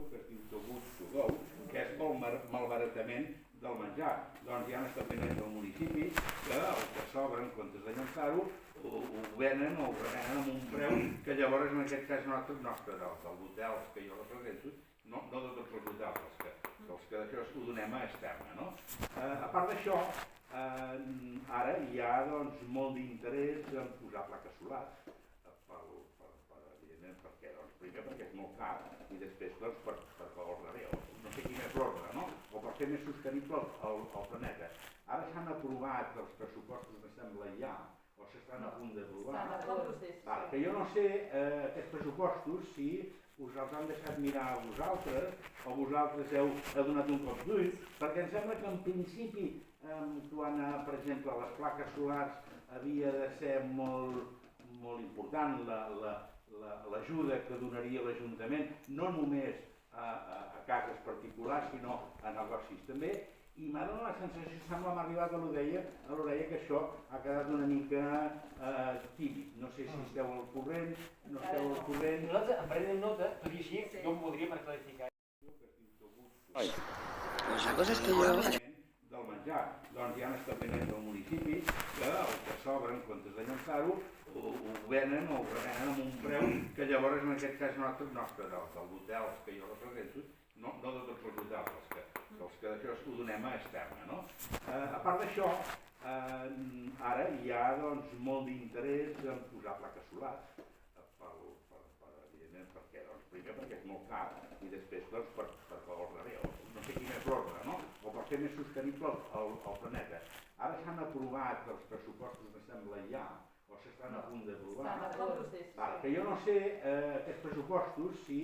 que es diu Togut to Go, que és pel malbaratament del menjar. Doncs hi ha establiments del municipi que el que sobra, en comptes de llançar-ho, ho venen o ho revenen amb un preu que llavors en aquest cas nostre, dels hotels que jo represento, no de tots els hotels, els que d'això ho donem a externa. No? A part d'això, ara hi ha doncs, molt d'interès en posar plaques solars, evidentment perquè, primer perquè és molt car i després doncs, per l'ordre, no sé quin és l'ordre, no? O per fer més sostenible el planeta. Ara s'han aprovat els pressupostos, em sembla ja, o s'estan a punt d'aprovar, que jo no sé aquests pressupostos si us els han deixat mirar a vosaltres o vosaltres heu donat un cop d'ull, perquè em sembla que en principi, quan per exemple les plaques solars havia de ser molt important l'ajuda que donaria l'Ajuntament, no només a cases particulars, sinó a negocis també, i m'ha donat la sensació, sembla m'ha arribat a l'orella que això ha quedat una mica tímid. No sé si esteu al corrent, no esteu al corrent... Nosaltres en prenem nota, tot i així, jo ho voldria per clarificar. Pues la cosa es que yo... del menjar. Doncs hi ha establiments del municipi que el que sobra, en comptes de llançar-ho, ho venen o ho revenen amb un preu que llavors en aquest cas nostre, dels hotels que jo represento, no de tots els hotels, els que d'això ho donem a externa. No? A part d'això, ara hi ha doncs, molt d'interès en posar plaques solars, evidentment perquè, primer perquè és molt car i després doncs, per l'ordre, no sé quin és l'ordre, no? O per fer més sostenible el planeta. Ara s'han aprovat els pressupostos, em sembla ja, o s'estan a punt d'aprovar, que jo no sé aquests pressupostos si